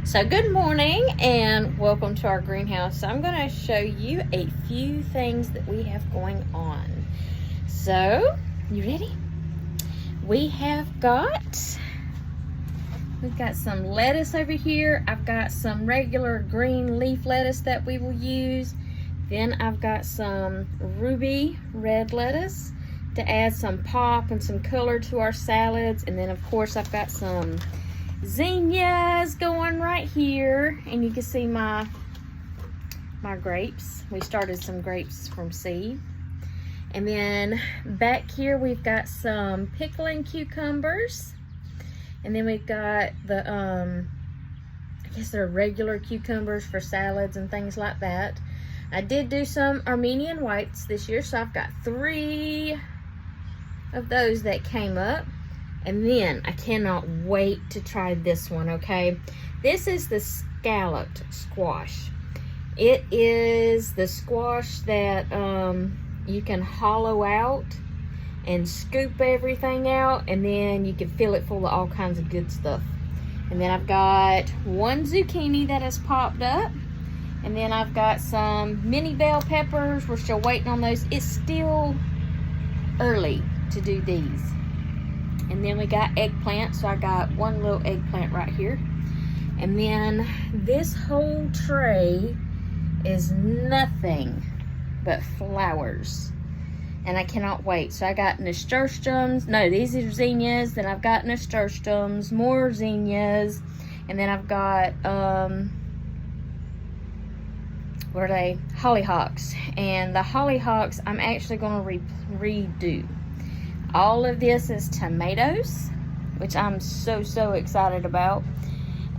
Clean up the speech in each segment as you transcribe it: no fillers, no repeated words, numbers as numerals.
So good morning and welcome to our greenhouse. So I'm going to show you a few things that we have going on. So, you ready? We've got some lettuce over here. I've got some regular green leaf lettuce that we will use. Then I've got some ruby red lettuce to add some pop and some color to our salads. And then of course I've got some zinnias going right here, and you can see my grapes. We started some grapes from seed. And then back here we've got some pickling cucumbers, and then we've got the I guess they're regular cucumbers for salads and things like that. I did do some Armenian whites this year, so I've got 3 of those that came up. And then I cannot wait to try this one, okay? This is the scalloped squash. It is the squash that you can hollow out and scoop everything out, and then you can fill it full of all kinds of good stuff. And then I've got 1 zucchini that has popped up. And then I've got some mini bell peppers. We're still waiting on those. It's still early to do these. And then we got eggplant, so I got 1 little eggplant right here. And then this whole tray is nothing but flowers. And I cannot wait. So I got nasturtiums. No, these are zinnias. Then I've got nasturtiums, more zinnias. And then I've got, what are they? Hollyhocks. And the hollyhocks I'm actually going to redo. All of this is tomatoes, which I'm so excited about.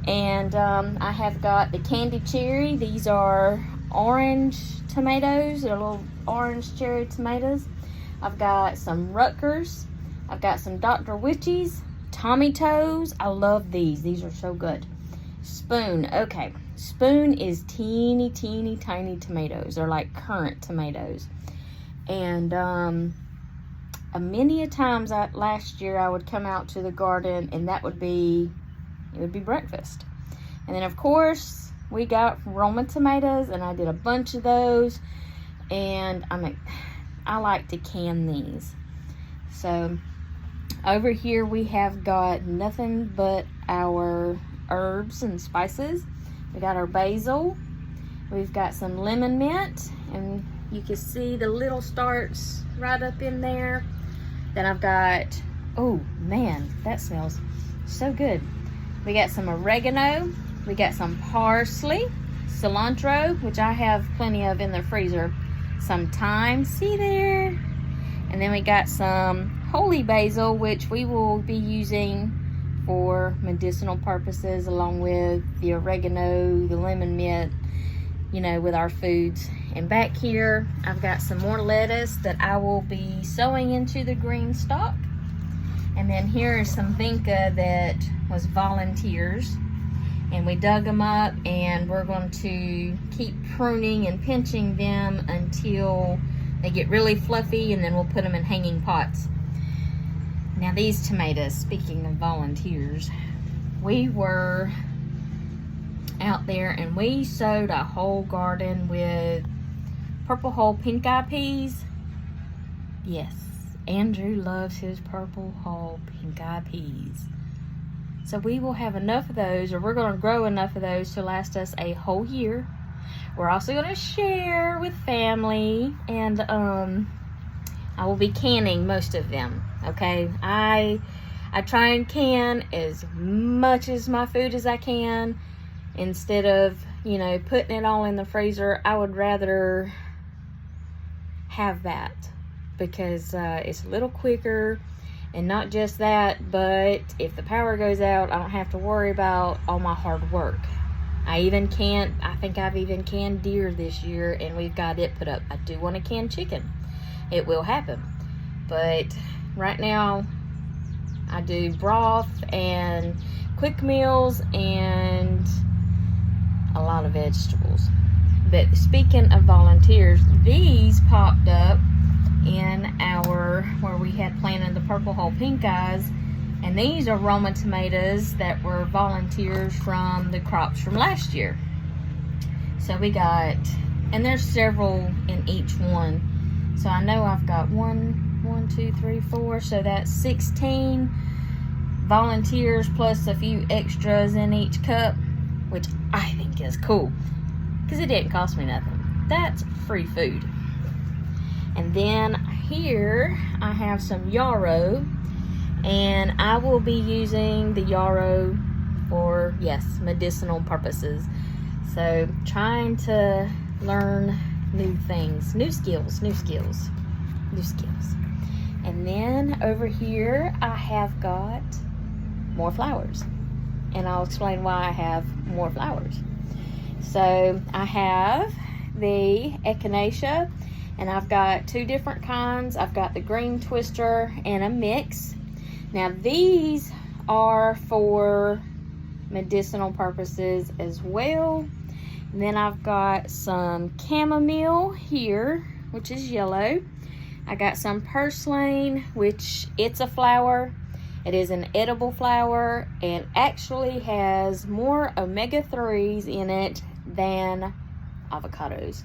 And I have got the candy cherry. These are orange tomatoes. They're little orange cherry tomatoes. I've got some Rutgers. I've got some Dr. Witchies. Tommy Toes. I love these. These are so good. Spoon. Okay. Spoon is teeny tiny tomatoes. They're like currant tomatoes. And many a times last year I would come out to the garden, and it would be breakfast. And then of course we got Roma tomatoes, and I did a bunch of those, and I like to can these. So over here we have got nothing but our herbs and spices. We got our basil, we've got some lemon mint, and you can see the little starts right up in there. Then I've got, oh man, that smells so good. We got some oregano, we got some parsley, cilantro, which I have plenty of in the freezer, some thyme, see there? And then we got some holy basil, which we will be using for medicinal purposes, along with the oregano, the lemon mint, you know, with our foods. And back here, I've got some more lettuce that I will be sowing into the green stalk. And then here is some vinca that was volunteers. And we dug them up, and we're going to keep pruning and pinching them until they get really fluffy, and then we'll put them in hanging pots. Now these tomatoes, speaking of volunteers, we were out there and we sowed a whole garden with purple hull pink eye peas. Yes, Andrew loves his purple hull pink eye peas. So we will have enough of those, or we're going to grow enough of those to last us a whole year. We're also going to share with family, and I will be canning most of them. Okay, I try and can as much as my food as I can. Instead of, you know, putting it all in the freezer, I would rather have that, because it's a little quicker. And not just that, but if the power goes out, I don't have to worry about all my hard work. I think I've even canned deer this year, and we've got it put up. I do want to can chicken. It will happen. But right now, I do broth and quick meals and a lot of vegetables. But speaking of volunteers, these popped up in where we had planted the purple hull pink eyes, And these are Roma tomatoes that were volunteers from the crops from last year. So we got, and there's several in each one. So I know I've got 1, 2, 3, 4. So that's 16 volunteers plus a few extras in each cup, which I think is cool because it didn't cost me nothing. That's free food. And then here I have some yarrow, and I will be using the yarrow for, yes, medicinal purposes. So trying to learn new things, new skills. And then over here I have got more flowers, and I'll explain why I have more flowers. So I have the echinacea, and I've got 2 different kinds. I've got the green twister and a mix. Now these are for medicinal purposes as well. And then I've got some chamomile here, which is yellow. I got some purslane, which it's a flower. It is an edible flower and actually has more omega-3s in it than avocados.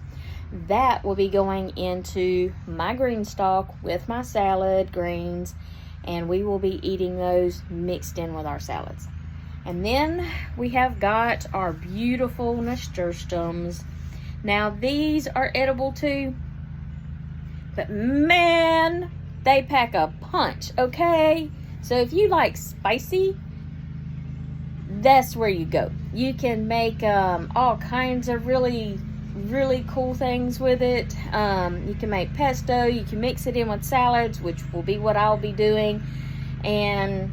That will be going into my green stock with my salad greens, and we will be eating those mixed in with our salads. And then we have got our beautiful nasturtiums. Now these are edible too, but man, they pack a punch, okay? So if you like spicy, that's where you go. You can make all kinds of really cool things with it. You can make pesto, you can mix it in with salads, which will be what I'll be doing, and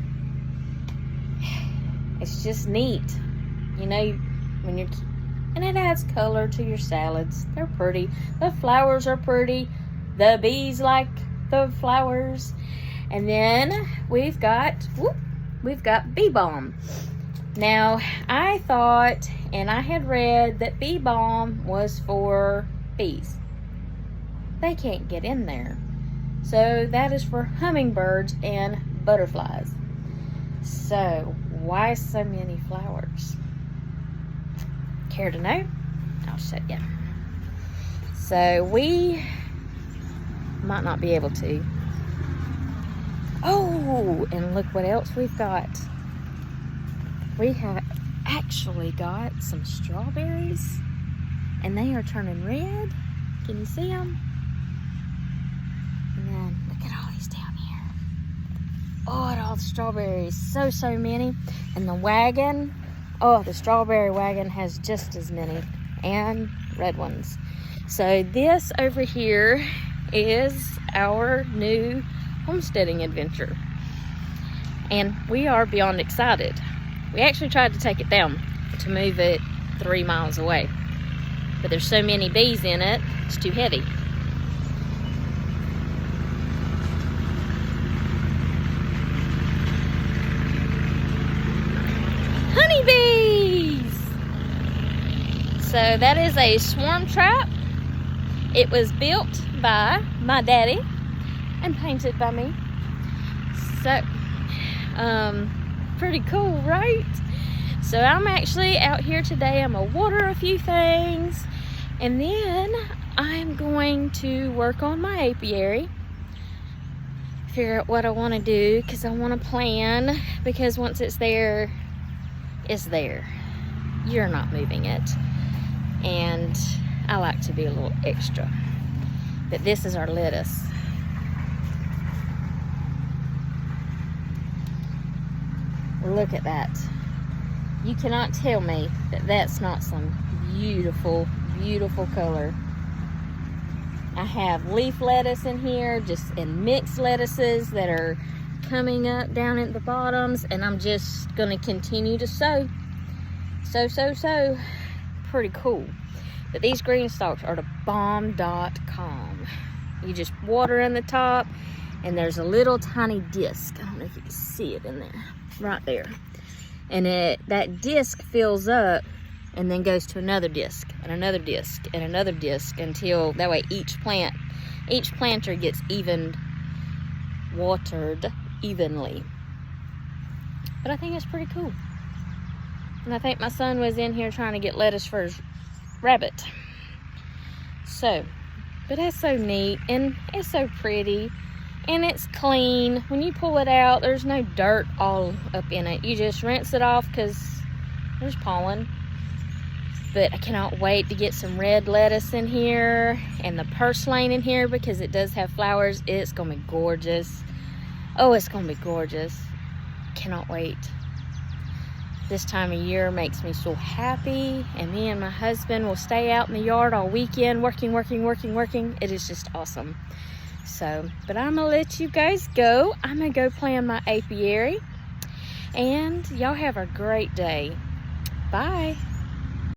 it's just neat, you know, when you're, and it adds color to your salads. They're pretty, the flowers are pretty, the bees like the flowers. And then we've got bee balm. Now, I thought, and I had read that bee balm was for bees. They can't get in there. So that is for hummingbirds and butterflies. So, why so many flowers? Care to know? I'll show you. So, we might not be able to. Oh, and look what else we've got. We have actually got some strawberries, and they are turning red. Can you see them? And then look at all these down here. Oh, at all the strawberries, so many. And the wagon, oh, the strawberry wagon has just as many, and red ones. So this over here is our new homesteading adventure, and we are beyond excited. We actually tried to take it down to move it 3 miles away, but there's so many bees in it, it's too heavy. Honeybees! So that is a swarm trap. It was built by my daddy and painted by me. So, pretty cool, right? So I'm actually out here today. I'm gonna water a few things, and then I'm going to work on my apiary. Figure out what I want to do, because I want to plan, because once it's there, it's there. You're not moving it. And I like to be a little extra. But this is our lettuce. Look at that. You cannot tell me that that's not some beautiful, beautiful color. I have leaf lettuce in here, just in mixed lettuces that are coming up down at the bottoms, and I'm just going to continue to sow. So. Pretty cool. But these green stalks are the bomb.com. You just water in the top, and there's a little tiny disc. I don't know if you can see it in there. Right there. And that disc fills up and then goes to another disc and another disc and another disc, until that way each planter gets watered evenly. But I think it's pretty cool. And I think my son was in here trying to get lettuce for his rabbit. So, but that's so neat, and it's so pretty, and it's clean. When you pull it out, there's no dirt all up in it. You just rinse it off because there's pollen. But I cannot wait to get some red lettuce in here and the purslane in here because it does have flowers. It's gonna be gorgeous. Oh, it's gonna be gorgeous. Cannot wait. This time of year makes me so happy, and me and my husband will stay out in the yard all weekend working. It is just awesome. So, but I'm gonna let you guys go. I'm gonna go plant my apiary, and y'all have a great day. Bye.